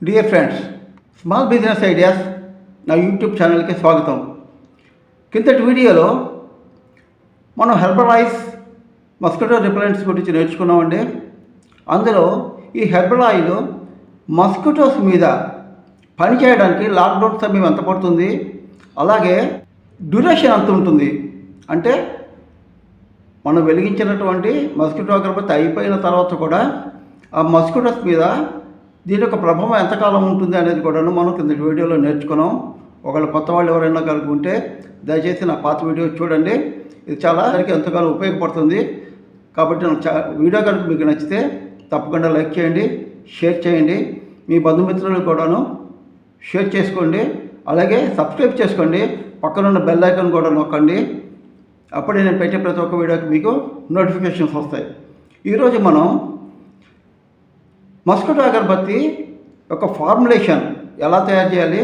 Dear friends, small business ideas నా YouTube ఛానల్కి స్వాగతం. కిందటి వీడియోలో మనం హెర్బల్ మస్కిటో రిపెలెంట్స్ గురించి నేర్చుకున్నామండి. అందులో ఈ హెర్బల్ ఆయిల్ మస్కిటోస్ మీద పనిచేయడానికి లాక్డౌన్ సమయం ఎంత పడుతుంది, అలాగే డ్యూరేషన్ ఎంత ఉంటుంది, అంటే మనం వెలిగించినటువంటి మస్కిటో అగరబత్తి అయిపోయిన తర్వాత కూడా ఆ మస్కిటోస్ మీద దీని యొక్క ప్రభావం ఎంతకాలం ఉంటుంది అనేది కూడాను మనం కిందటి వీడియోలో నేర్చుకున్నాం. ఒకవేళ కొత్త వాళ్ళు ఎవరైనా కలిగి ఉంటే దయచేసి నా పాత వీడియో చూడండి. ఇది చాలా అందరికీ ఎంతగానో ఉపయోగపడుతుంది. కాబట్టి వీడియో కనుక మీకు నచ్చితే తప్పకుండా లైక్ చేయండి, షేర్ చేయండి, మీ బంధుమిత్రులకు కూడాను షేర్ చేసుకోండి. అలాగే సబ్స్క్రైబ్ చేసుకోండి, పక్కనున్న బెల్ ఐకాన్ కూడా నొక్కండి. అప్పుడే నేను పెట్టే ప్రతి ఒక్క వీడియోకి మీకు నోటిఫికేషన్స్ వస్తాయి. ఈరోజు మనం మస్కిటో అగరబత్తి యొక్క ఫార్ములేషన్ ఎలా తయారు చేయాలి,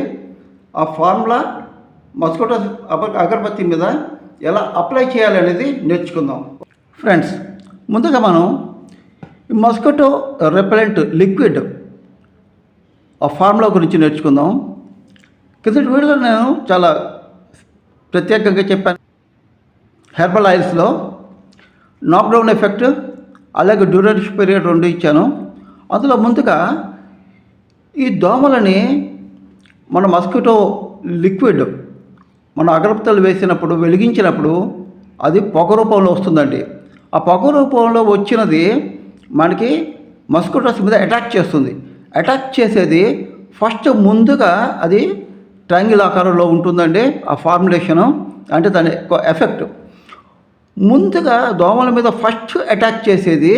ఆ ఫార్ములా మస్కిటో అగరబత్తి మీద ఎలా అప్లై చేయాలి అనేది నేర్చుకుందాం. ఫ్రెండ్స్, ముందుగా మనం మస్కిటో రిపెలెంట్ లిక్విడ్ ఆ ఫార్ములా గురించి నేర్చుకుందాం. కిందటి వీడియోలో నేను చాలా ప్రత్యేకంగా చెప్పాను. హెర్బల్ ఆయిల్స్లో నాక్డౌన్ ఎఫెక్ట్ అలాగే డ్యూరేషన్ పీరియడ్ రెండు ఇచ్చాను. అందులో ముందుగా ఈ దోమలని మన మస్కిటో లిక్విడ్ మన అగరబత్తులు వేసినప్పుడు వెలిగించినప్పుడు అది పొగ రూపంలో వస్తుందండి. ఆ పొగ రూపంలో వచ్చినది మనకి మస్కిటోస్ మీద అటాక్ చేస్తుంది. అటాక్ చేసేది ఫస్ట్ ముందుగా అది ట్రయాంగిల్ ఆకారంలో ఉంటుందండి. ఆ ఫార్ములేషను అంటే దాని ఎఫెక్ట్ ముందుగా దోమల మీద ఫస్ట్ అటాక్ చేసేది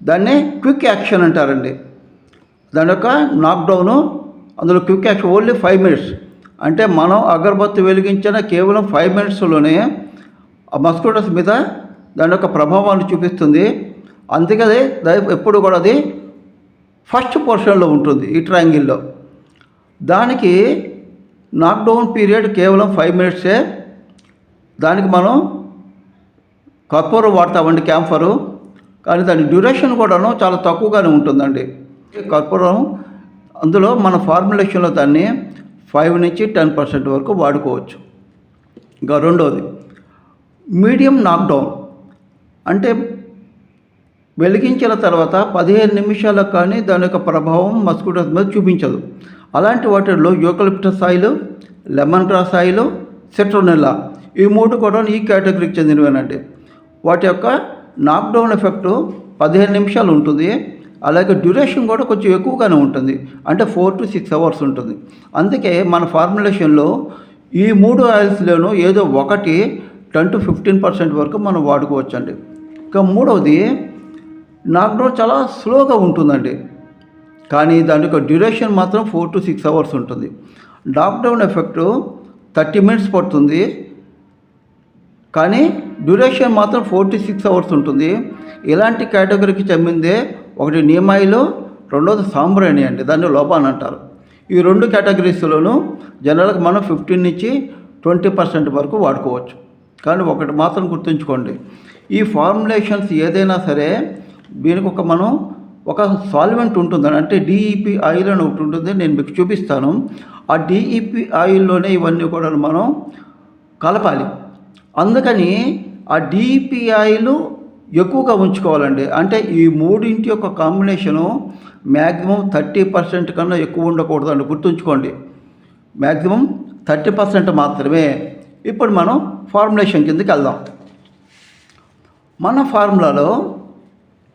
దాన్ని క్విక్ యాక్షన్ అంటారండి. దాని యొక్క నాక్డౌను అందులో క్విక్ యాక్షన్ ఓన్లీ 5 minutes. అంటే మనం అగరబత్తి వెలిగించిన కేవలం 5 minutesలోనే ఆ మస్కిటోస్ మీద దాని యొక్క ప్రభావాన్ని చూపిస్తుంది. అందుకనే ఎప్పుడు కూడా అది ఫస్ట్ పోర్షన్లో ఉంటుంది ఈ ట్రయాంగిల్లో. దానికి నాక్డౌన్ పీరియడ్ కేవలం 5 minutes. దానికి మనం కర్పూరం వాడతామండి, క్యాంఫరు. కానీ దాని డ్యూరేషన్ కూడాను చాలా తక్కువగానే ఉంటుందండి. కర్పూరం అందులో మన ఫార్ములేషన్లో దాన్ని 5 నుంచి 10% వరకు వాడుకోవచ్చు. ఇంకా రెండవది మీడియం నాక్డౌన్, అంటే వెలిగించిన తర్వాత 15 నిమిషాలకు కానీ దాని యొక్క ప్రభావం మస్కిటోస్ మీద చూపించదు. అలాంటి వాటిల్లో eucalyptus oil, lemon grass oil, citronella ఈ మూడు కూడా ఈ కేటగిరీకి చెందినవేనండి. వాటి యొక్క నాక్డౌన్ ఎఫెక్టు 15 నిమిషాలు ఉంటుంది. అలాగే డ్యూరేషన్ కూడా కొంచెం ఎక్కువగానే ఉంటుంది, అంటే 4 to 6 hours ఉంటుంది. అందుకే మన ఫార్ములేషన్లో ఈ 3 ఆయిల్స్లోనూ ఏదో ఒకటి 10 to 15% వరకు మనం వాడుకోవచ్చండి. ఇంకా మూడవది నాక్డౌన్ చాలా స్లోగా ఉంటుందండి, కానీ దాని యొక్క డ్యూరేషన్ మాత్రం 4 to 6 hours ఉంటుంది. నాక్డౌన్ ఎఫెక్టు 30 minutes పడుతుంది, కానీ డ్యూరేషన్ మాత్రం 4 to 6 hours ఉంటుంది. ఇలాంటి కేటగిరీకి చెందిందే ఒకటి నీమ్ ఆయిల్, రెండోది సాంబ్రాణి అండి, దాన్ని లోబాన్ అంటారు. ఈ రెండు కేటగిరీస్లోనూ జనరల్గా మనం 15 నుంచి 20% వరకు వాడుకోవచ్చు. కానీ ఒకటి మాత్రం గుర్తుంచుకోండి, ఈ ఫార్ములేషన్స్ ఏదైనా సరే దీనికి ఒక సాల్వెంట్ ఉంటుందని, అంటే డిఈపి ఆయిల్ అని ఒకటి ఉంటుంది. నేను మీకు చూపిస్తాను. ఆ డిఈపి ఆయిల్లోనే ఇవన్నీ కూడా మనం కలపాలి. అందుకని ఆ డిఈపి ఆయిల్ ఎక్కువగా ఉంచుకోవాలండి. అంటే ఈ మూడింటి యొక్క కాంబినేషను మ్యాక్సిమం 30% కన్నా ఎక్కువ ఉండకూడదండి, గుర్తుంచుకోండి. మ్యాక్సిమం 30% మాత్రమే. ఇప్పుడు మనం ఫార్ములేషన్ కిందకి వెళ్దాం. మన ఫార్ములాలో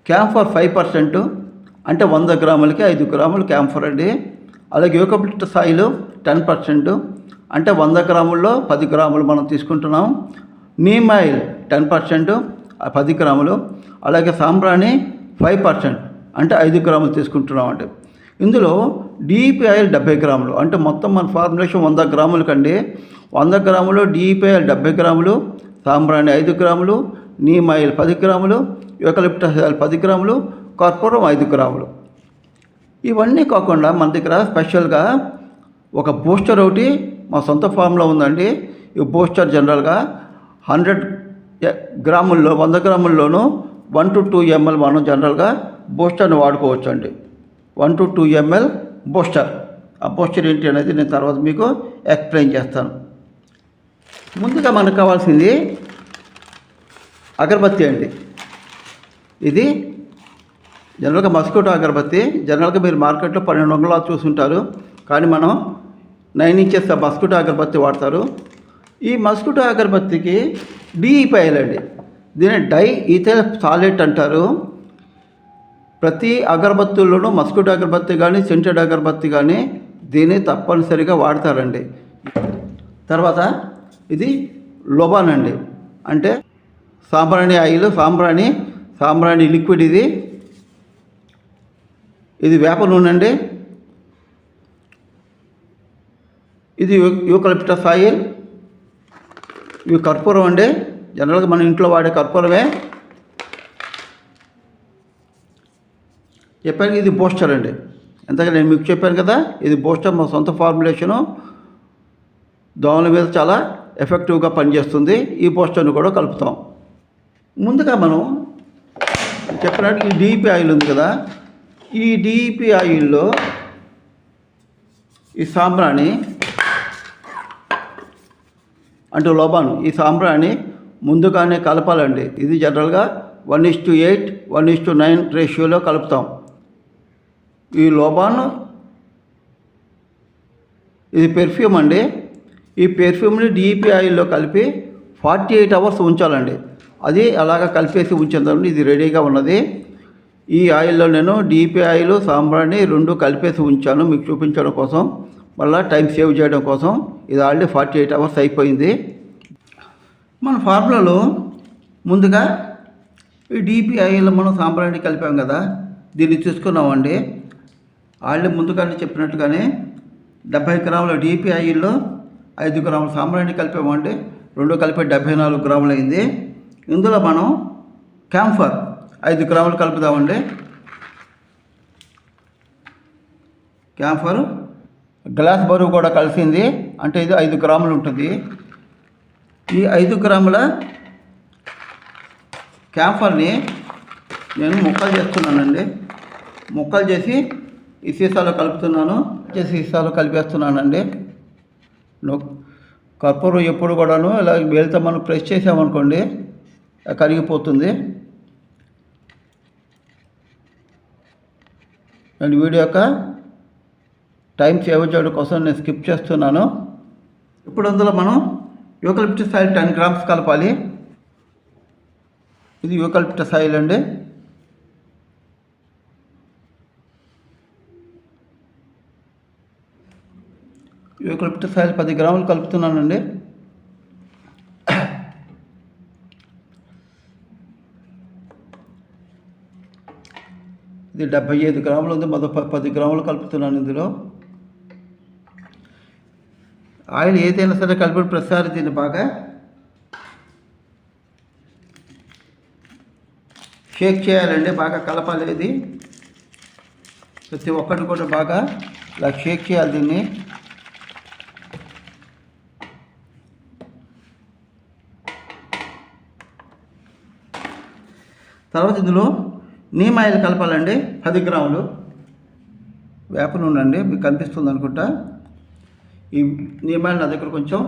క్యాంఫర్ 5%, అంటే 100 గ్రాములకి 5 గ్రాములు క్యాంఫర్ అండి. అలాగే యూకలిప్టస్ ఆయిల్ 10%, అంటే 100 గ్రాముల్లో 10 గ్రాములు మనం తీసుకుంటున్నాం. నీమ్ ఆయిల్ 10%, 10 గ్రాములు. అలాగే సాంబ్రాణి 5%, అంటే 5 గ్రాములు తీసుకుంటున్నాం అండి. ఇందులో డిఈపి ఆయిల్ 70 గ్రాములు, అంటే మొత్తం మన ఫార్ములేషన్ 100 గ్రాములు కండి. 100 గ్రాములు డిఈపి ఆయిల్ 70 గ్రాములు, సాంబ్రాణి 5 గ్రాములు, నీమ్ ఆయిల్ 10 గ్రాములు, యూకలిప్టస్ ఆయిల్ 10 గ్రాములు, కర్పూరం 5 గ్రాములు. ఇవన్నీ కాకుండా మన దగ్గర స్పెషల్గా ఒక బూస్టర్ ఒకటి మా సొంత ఫామ్లో ఉందండి. ఈ బూస్టర్ జనరల్గా 100 గ్రాముల్లో 100 గ్రాముల్లోనూ 1 to 2 ml మనం జనరల్గా బూస్టర్ని వాడుకోవచ్చు అండి. 1 to 2 ml బూస్టర్. ఆ బూస్టర్ ఏంటి అనేది నేను తర్వాత మీకు ఎక్స్ప్లెయిన్ చేస్తాను. ముందుగా మనకు కావాల్సింది అగరబత్తి అండి. ఇది జనరల్గా మస్కిటో అగరబత్తి. జనరల్గా మీరు మార్కెట్లో 1200 చూసుంటారు, కానీ మనం 9 ఇంచెస్ మస్కిటో అగరబత్తి వాడతారు. ఈ మస్కిటో అగరబత్తికి DEP ఆయిల్ అండి. దీన్ని డై ఈథైల్ సాలిడ్ అంటారు. ప్రతి అగరబత్తుల్లోనూ మస్కిటో అగరబత్తి కానీ సెంటెడ్ అగరబత్తి కానీ దీన్ని తప్పనిసరిగా వాడతారండి. తర్వాత ఇది లోబాన్ అండి, అంటే సాంబ్రాణి ఆయిల్, సాంబ్రాణి లిక్విడ్. ఇది వేప నూనె అండి. ఇది యూకలిప్టస్ ఆయిల్. ఇవి కర్పూరం అండి. జనరల్గా మన ఇంట్లో వాడే కర్పూరమే. చెప్పాను ఇది బూస్టర్ అండి. ఎంతగా నేను మీకు చెప్పాను కదా, ఇది బూస్టర్ మా సొంత ఫార్ములేషను. దోమల మీద చాలా ఎఫెక్టివ్గా పనిచేస్తుంది. ఈ బూస్టర్ని కూడా కలుపుతాం. ముందుగా మనం చెప్పినట్టు ఈ DEP ఆయిల్ ఉంది కదా, ఈ DEP ఆయిల్లో ఈ సాంబ్రాణి అంటే లోబాను, ఈ సాంబ్రాణి ముందుగానే కలపాలండి. ఇది జనరల్గా 1:8, 1:9 రేషియోలో కలుపుతాం. ఈ లోబాను ఇది పెర్ఫ్యూమ్ అండి. ఈ పెర్ఫ్యూమ్ని DEP ఆయిల్లో కలిపి 48 అవర్స్ ఉంచాలండి. అది అలాగా కలిపేసి ఉంచేద్దామండి. ఇది రెడీగా ఉన్నది. ఈ ఆయిల్లో నేను DEP ఆయిల్, సాంబ్రాణి 2 కలిపేసి ఉంచాను మీకు చూపించడం కోసం, మళ్ళీ టైం సేవ్ చేయడం కోసం. ఇది ఆల్రెడీ 48 అవర్స్ అయిపోయింది. మన ఫార్ములాలో ముందుగా ఈ DEP ఆయిల్లో మనం సాంబ్రాణి కలిపాం కదా, దీన్ని తీసుకున్నామండి. ఆల్రెడీ ముందుగానే చెప్పినట్టుగానే 70 గ్రాముల DEP ఆయిల్లో 5 గ్రాముల సాంబ్రాణి కలిపామండి. 2 కలిపి 74 గ్రాములు అయింది. ఇందులో మనం క్యాంఫర్ 5 గ్రాములు కలుపుదామండి. క్యాంఫర్ గ్లాస్ బరువు కూడా కలిసింది, అంటే ఇది 5 గ్రాములు ఉంటుంది. ఈ 5 గ్రాముల క్యాంఫర్ని నేను ముక్కలు చేస్తున్నానండి. ముక్కలు చేసి ఈ సీసాలో కలుపుతున్నాను. సీసాలో కలిపేస్తున్నానండి. కర్పూరం ఎప్పుడు కూడాను ఇలా వేలితో మనం ప్రెస్ చేసామనుకోండి కరిగిపోతుంది. అండ్ వీడియో యొక్క టైం సేవ్ చేయడం కోసం నేను స్కిప్ చేస్తున్నాను. ఇప్పుడు అందులో మనం యూకలిప్టస్ ఆయిల్ 10 గ్రామ్స్ కలపాలి. ఇది యూకలిప్టస్ ఆయిల్ అండి. యూకలిప్టస్ ఆయిల్ 10 గ్రాములు కలుపుతున్నానండి. ఇది 75 గ్రాములు ఉంది. మొదటి 10 గ్రాములు కలుపుతున్నాను. ఇందులో ఆయిల్ ఏదైనా సరే కలిపిన ప్రతిసారి దీన్ని బాగా షేక్ చేయాలండి, బాగా కలపాలి. ఇది ప్రతి ఒక్కటి కూడా బాగా ఇలా షేక్ చేయాలి దీన్ని. తర్వాత ఇందులో నీమ్ ఆయిల్ కలపాలండి. 10 గ్రాములు వేప నూనె అండి, మీకు కనిపిస్తుంది అనుకుంటా. ఈ నీమ్ ఆయిల్ నా దగ్గర కొంచెం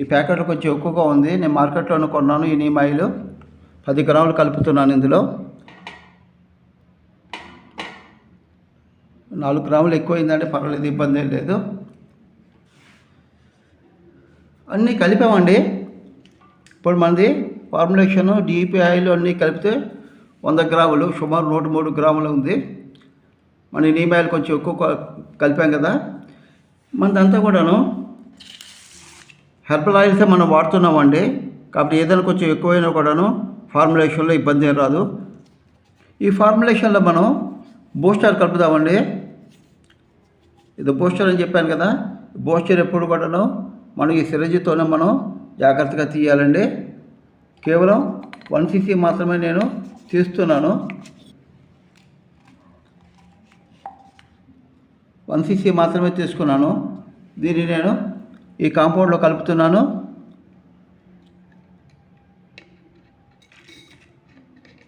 ఈ ప్యాకెట్లో కొంచెం ఎక్కువగా ఉంది. నేను మార్కెట్లోనే కొన్నాను. ఈ నీమ్ ఆయిల్ 10 గ్రాములు కలుపుతున్నాను. ఇందులో 4 గ్రాములు ఎక్కువైందండి, పర్వాలేదు, ఇబ్బంది ఏం లేదు. అన్నీ కలిపామండి. ఇప్పుడు మనది ఫార్ములేషను DEP ఆయిల్ అన్నీ కలిపితే 100 గ్రాములు, సుమారు 103 గ్రాములు ఉంది. మన నీమ్ ఆయిల్ కొంచెం ఎక్కువ కలిపాం కదా. మనదంతా కూడాను హెర్బల్ ఆయిల్సే మనం వాడుతున్నామండి. కాబట్టి ఏదైనా కొంచెం ఎక్కువైనా కూడాను ఫార్ములేషన్లో ఇబ్బంది ఏం రాదు. ఈ ఫార్ములేషన్లో మనం బూస్టర్ కలుపుదామండి. ఇది బూస్టర్ అని చెప్పాను కదా. బూస్టర్ ఎప్పుడు కూడాను మనం ఈ సిరంజితోనే మనం జాగ్రత్తగా తీయాలండి. కేవలం 1 cc మాత్రమే నేను తీస్తున్నాను. 1 cc మాత్రమే తీసుకున్నాను. దీన్ని నేను ఈ కాంపౌండ్లో కలుపుతున్నాను.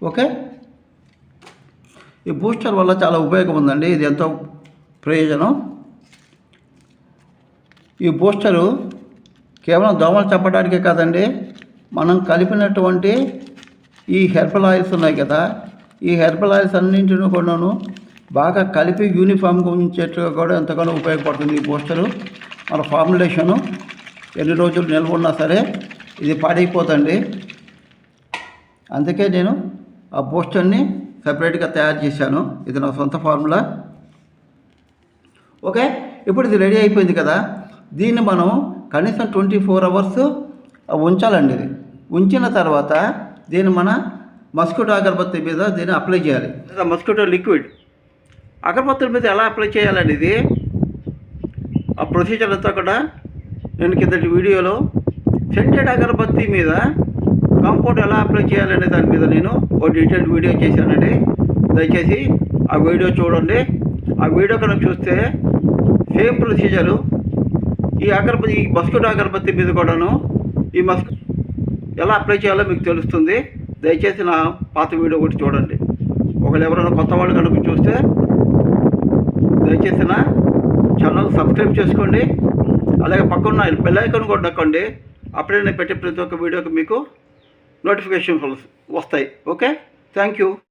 ఓకే. ఈ బూస్టర్ వల్ల చాలా ఉపయోగం ఉందండి. ఇది ఎంతో ప్రయోజనం. ఈ బూస్టరు కేవలం దోమలు చంపడానికే కాదండి, మనం కలిపినటువంటి ఈ హెర్బల్ ఆయిల్స్ ఉన్నాయి కదా, ఈ హెర్బల్ ఆయిల్స్ అన్నింటినీ కూడాను బాగా కలిపి యూనిఫామ్గా ఉంచేట్టుగా కూడా ఎంతగానో ఉపయోగపడుతుంది ఈ బూస్టరు. మన ఫార్ములేషను ఎన్ని రోజులు నిల్వ ఉన్నా సరే ఇది పాడైపోతుంది. అందుకే నేను ఆ బూస్టర్ని సపరేట్గా తయారు చేశాను. ఇది నా సొంత ఫార్ములా. ఓకే, ఇప్పుడు ఇది రెడీ అయిపోయింది కదా, దీన్ని మనం కనీసం 24 hours ఉంచాలండి. ఇది ఉంచిన తర్వాత దీన్ని మన మస్కిటో అగరబత్తి మీద దీన్ని అప్లై చేయాలి. మస్కిటో లిక్విడ్ అగరబత్తుల మీద ఎలా అప్లై చేయాలండి, ఇది ఆ ప్రొసీజర్ అంతా కూడా నేను కిందటి వీడియోలో సెంటెడ్ అగరబత్తి మీద కాంపౌండ్ ఎలా అప్లై చేయాలనే దాని మీద నేను ఒక డీటెయిల్డ్ వీడియో చేశానండి. దయచేసి ఆ వీడియో చూడండి. ఆ వీడియో కనుక చూస్తే సేమ్ ప్రొసీజరు ఈ మస్కిటో అగరబత్తి మీద కూడాను ఈ ఎలా అప్లై చేయాలో మీకు తెలుస్తుంది. దయచేసి నా పాత వీడియో ఒకటి చూడండి. ఒకవేళ ఎవరైనా కొత్త వాళ్ళు కనుక చూస్తే దయచేసి నా ఛానల్ సబ్స్క్రైబ్ చేసుకోండి. అలాగే పక్కన బెల్ ఐకాన్ కూడా నొక్కండి. అప్పుడే నేను పెట్టే ప్రతి ఒక్క వీడియోకి మీకు నోటిఫికేషన్ వస్తాయి. Okay, thank you.